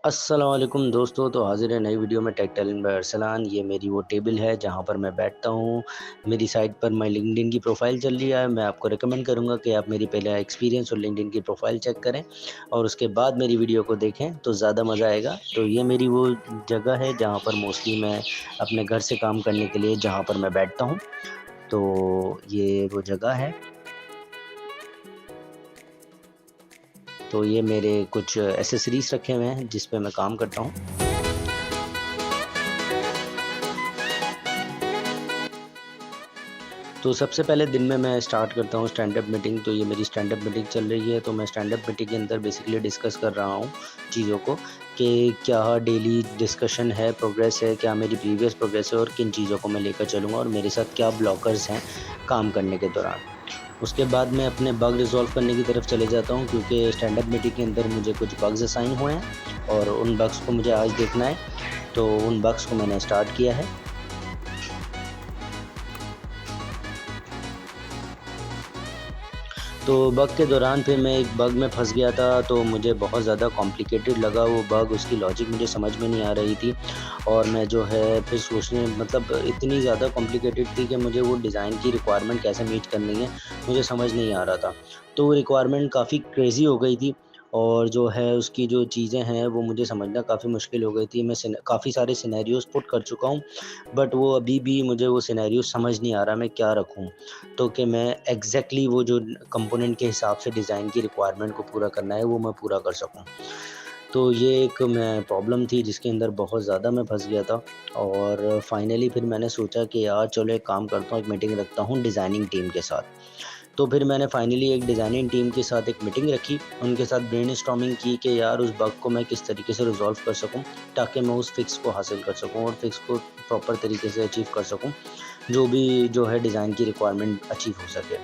अस्सलाम वालेकुम दोस्तों, तो हाज़िर है नई वीडियो में टेक टैलेंट बाय अरसलान। ये मेरी वो टेबल है जहाँ पर मैं बैठता हूँ। मेरी साइट पर माई लिंक्डइन की प्रोफ़ाइल चल रही है। मैं आपको रिकमेंड करूँगा कि आप मेरी पहले एक्सपीरियंस और लिंक्डइन की प्रोफ़ाइल चेक करें और उसके बाद मेरी वीडियो को देखें तो ज़्यादा मज़ा आएगा। तो ये मेरी वो जगह है जहाँ पर मोस्टली मैं अपने घर से काम करने के लिए जहाँ पर मैं बैठता हूँ। तो ये वो जगह है। तो ये मेरे कुछ एक्सेसरीज़ रखे हुए हैं जिस पे मैं काम करता हूँ। तो सबसे पहले दिन में मैं स्टार्ट करता हूँ स्टैंड अप मीटिंग। तो ये मेरी स्टैंड अप मीटिंग चल रही है। तो मैं स्टैंड अप मीटिंग के अंदर बेसिकली डिस्कस कर रहा हूँ चीज़ों को कि क्या डेली डिस्कशन है, प्रोग्रेस है, क्या मेरी प्रीवियस प्रोग्रेस है और किन चीज़ों को मैं लेकर चलूँगा और मेरे साथ क्या ब्लॉकर्स हैं काम करने के दौरान। उसके बाद मैं अपने बग रिज़ॉल्व करने की तरफ चले जाता हूँ क्योंकि स्टैंड अप मीटिंग के अंदर मुझे कुछ बग्स असाइन हुए हैं और उन बग्स को मुझे आज देखना है। तो उन बग्स को मैंने स्टार्ट किया है। तो बग के दौरान फिर मैं एक बग में फँस गया था, तो मुझे बहुत ज़्यादा कॉम्प्लिकेटेड लगा वो बग, उसकी लॉजिक मुझे समझ में नहीं आ रही थी और मैं जो है फिर सोचने मतलब इतनी ज़्यादा कॉम्प्लिकेटेड थी कि मुझे वो डिज़ाइन की रिक्वायरमेंट कैसे मीट करनी है, मुझे समझ नहीं आ रहा था। तो वो रिक्वायरमेंट काफ़ी क्रेज़ी हो गई थी और जो है उसकी जो चीज़ें हैं वो मुझे समझना काफ़ी मुश्किल हो गई थी। मैं काफ़ी सारे सिनेरियोज़ पुट कर चुका हूँ, बट वो अभी भी मुझे वो सिनेरियो समझ नहीं आ रहा मैं क्या रखूँ? तो कि मैं एग्ज़ैक्टली वो जो कंपोनेंट के हिसाब से डिज़ाइन की रिक्वायरमेंट को पूरा करना है वो मैं पूरा कर सकूँ। तो ये एक मैं प्रॉब्लम थी जिसके अंदर बहुत ज़्यादा मैं फँस गया था और फाइनली फिर मैंने सोचा कि यार चलो एक काम करता हूँ, एक मीटिंग रखता हूँ डिज़ाइनिंग टीम के साथ। तो फिर मैंने फाइनली एक डिज़ाइनिंग टीम के साथ एक मीटिंग रखी, उनके साथ ब्रेनस्टॉर्मिंग की कि यार उस बग को मैं किस तरीके से रिज़ॉल्व कर सकूँ, ताकि मैं उस फिक्स को हासिल कर सकूँ और फिक्स को प्रॉपर तरीके से अचीव कर सकूँ, जो भी जो है डिज़ाइन की रिक्वायरमेंट अचीव हो सके।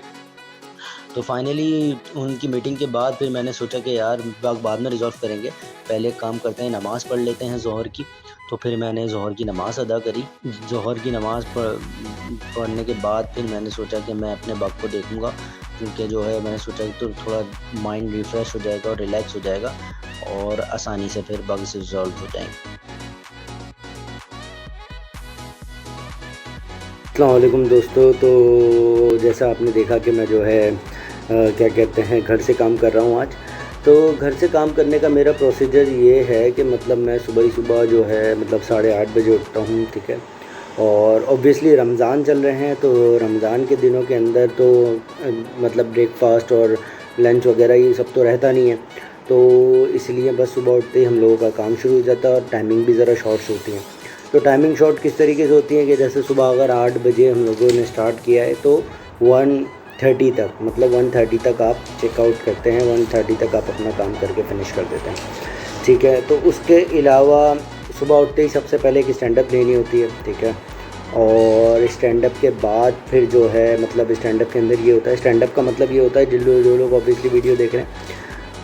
तो फाइनली उनकी मीटिंग के बाद फिर मैंने सोचा कि यार बग बाद में रिज़ॉल्व करेंगे, पहले एक काम करते हैं नमाज़ पढ़ लेते हैं ज़ोहर की। तो फिर मैंने ज़ोहर की नमाज़ अदा करी। ज़ोहर की नमाज़ पढ़ने के बाद फिर मैंने सोचा कि मैं अपने बग को देखूँगा, क्योंकि जो है मैंने सोचा कि तो थोड़ा माइंड रिफ़्रेश हो जाएगा और रिलैक्स हो जाएगा और आसानी से फिर बग्स रिज़ॉल्व हो जाएँगे। अस्सलाम वालेकुम दोस्तों, तो जैसा आपने देखा कि मैं जो है क्या कहते हैं घर से काम कर रहा हूँ आज। तो घर से काम करने का मेरा प्रोसीजर ये है कि मतलब मैं सुबह ही सुबह जो है मतलब 8:30 बजे उठता हूँ, ठीक है। और ऑब्वियसली रमज़ान चल रहे हैं तो रमज़ान के दिनों के अंदर तो मतलब ब्रेकफास्ट और लंच वगैरह ये सब तो रहता नहीं है। तो इसलिए बस सुबह उठते ही हम लोगों का काम शुरू हो जाता है और टाइमिंग भी ज़रा शॉर्ट्स होती हैं। तो टाइमिंग शॉर्ट किस तरीके से होती है कि जैसे सुबह अगर 8 बजे हम लोगों ने स्टार्ट किया है तो 1:30 तक मतलब 1:30 तक आप चेकआउट करते हैं, 1:30 तक आप अपना काम करके फ़िनिश कर देते हैं, ठीक है। तो उसके अलावा सुबह उठते ही सबसे पहले एक स्टैंड अप लेनी होती है, ठीक है। और स्टैंड अप के बाद फिर जो है मतलब स्टैंड अप के अंदर ये होता है, स्टैंड अप का मतलब ये होता है जो लोग ऑब्वियसली वीडियो देख रहे हैं,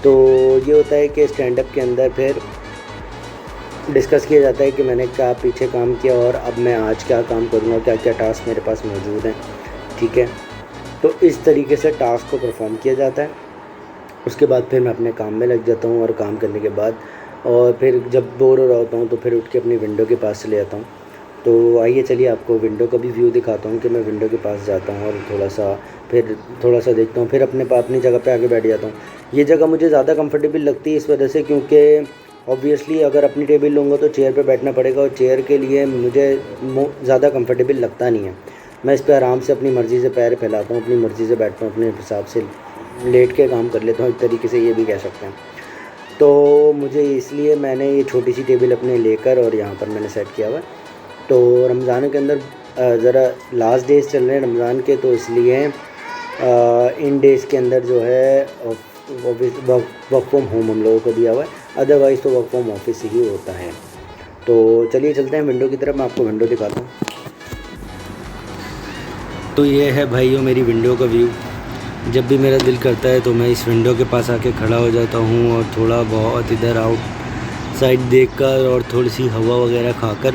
तो ये होता है कि स्टैंड अप के अंदर फिर डिस्कस किया जाता है कि मैंने क्या पीछे काम किया और अब मैं आज क्या काम करूँगा, क्या क्या टास्क मेरे पास मौजूद हैं, ठीक है। तो इस तरीके से टास्क को परफॉर्म किया जाता है। उसके बाद फिर मैं अपने काम में लग जाता हूँ और काम करने के बाद और फिर जब बोर हो रहा होता हूँ तो फिर उठ के अपनी विंडो के पास चले जाता हूँ। तो आइए चलिए आपको विंडो का भी व्यू दिखाता हूँ कि मैं विंडो के पास जाता हूँ और थोड़ा सा देखता हूँ, फिर अपनी जगह पे आके बैठ जाता हूँ। ये जगह मुझे ज़्यादा कंफर्टेबल लगती है इस वजह से क्योंकि ऑब्वियसली अगर अपनी टेबल लूँगा तो चेयर पे बैठना पड़ेगा और चेयर के लिए मुझे ज़्यादा कंफर्टेबल लगता नहीं है। मैं इस पे आराम से अपनी मर्ज़ी से पैर फैलाता हूँ, अपनी मर्ज़ी से बैठता हूँ, अपने हिसाब से लेट के काम कर लेता हूँ, एक तरीके से ये भी कह सकते हैं। तो मुझे इसलिए मैंने ये छोटी सी टेबल अपने लेकर और यहाँ पर मैंने सेट किया हुआ है। तो रमज़ान के अंदर ज़रा लास्ट डेज़ चल रहे हैं रमज़ान के, तो इसलिए इन डेज़ के अंदर जो है वर्क फ्रॉम होम हम लोगों को दिया हुआ है, अदरवाइज़ तो वर्क फ्रॉम ऑफिस ही होता है। तो चलिए चलते हैं विंडो की तरफ, मैं आपको विंडो दिखाता हूँ। तो ये है भाइयों मेरी विंडो का व्यू। जब भी मेरा दिल करता है तो मैं इस विंडो के पास आके खड़ा हो जाता हूँ और थोड़ा बहुत इधर आउट साइड देखकर और थोड़ी सी हवा वगैरह खाकर,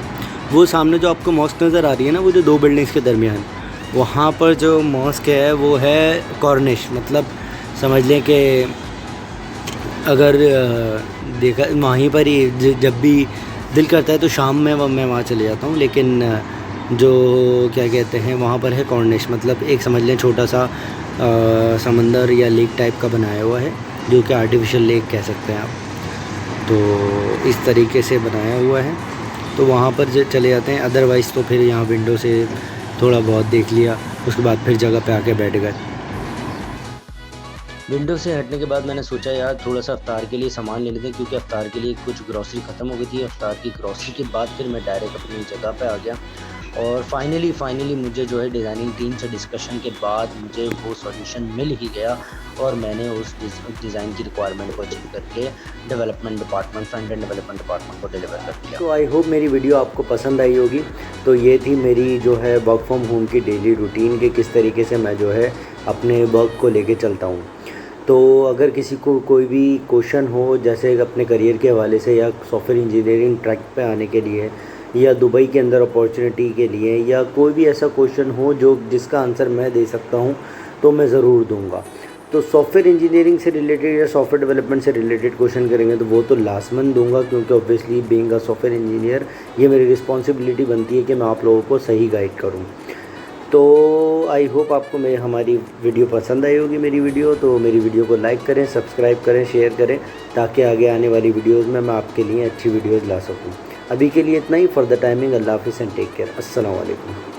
वो सामने जो आपको मॉस्क नज़र आ रही है ना, वो जो दो बिल्डिंग्स के दरमियान, वहाँ पर जो मॉस्क है वो है कॉर्निश, मतलब समझ लें कि अगर देखा वहीं पर ही जब भी दिल करता है तो शाम में मैं वहाँ चले जाता हूँ। लेकिन जो क्या कहते हैं वहाँ पर है कॉर्निश, मतलब एक समझ लें छोटा सा समंदर या लेक टाइप का बनाया हुआ है, जो कि आर्टिफिशियल लेक कह सकते हैं आप। तो इस तरीके से बनाया हुआ है, तो वहाँ पर चले जाते हैं। अदरवाइज़ तो फिर यहाँ विंडो से थोड़ा बहुत देख लिया, उसके बाद फिर जगह पे आके बैठ गए। विंडो से हटने के बाद मैंने सोचा यार थोड़ा सा अफ्तार के लिए सामान ले लेते हैं, क्योंकि अफ्तार के लिए कुछ ग्रॉसरी ख़त्म हो गई थी। अफ्तार की ग्रॉसरी के बाद फिर मैं डायरेक्ट अपनी जगह पे आ गया, और फाइनली मुझे जो है डिज़ाइनिंग टीम से डिस्कशन के बाद मुझे वो सॉल्यूशन मिल ही गया, और मैंने उस डिज़ाइन की रिक्वायरमेंट को अचीव करके development department, front end development department को डिलीवर कर दिया। तो आई होप मेरी वीडियो आपको पसंद आई होगी। तो ये थी मेरी जो है वर्क फ्रॉम होम की डेली रूटीन के किस तरीके से मैं जो है अपने वर्क को लेके चलता हूँ। तो अगर किसी को कोई भी क्वेश्चन हो, जैसे अपने करियर के हवाले से, या सॉफ्टवेयर इंजीनियरिंग ट्रैक पे आने के लिए, या दुबई के अंदर अपॉर्चुनिटी के लिए, या कोई भी ऐसा क्वेश्चन हो जिसका आंसर मैं दे सकता हूँ, तो मैं ज़रूर दूंगा। तो सॉफ्टवेयर इंजीनियरिंग से रिलेटेड या सॉफ्टवेयर डेवलपमेंट से रिलेटेड क्वेश्चन करेंगे तो वो तो लास्ट मंथ दूंगा, क्योंकि obviously being a software engineer ये मेरी रिस्पॉन्सिबिलिटी बनती है कि मैं आप लोगों को सही गाइड करूँ। तो आई होप आपको हमारी वीडियो पसंद आई होगी। मेरी वीडियो तो मेरी वीडियो को लाइक करें, सब्सक्राइब करें, शेयर करें, ताकि आगे आने वाली वीडियोस में मैं आपके लिए अच्छी वीडियोस ला सकूं। अभी के लिए इतना ही। फॉर द टाइमिंग, अल्लाह हाफिज़ एंड टेक केयर। अस्सलाम वालेकुम।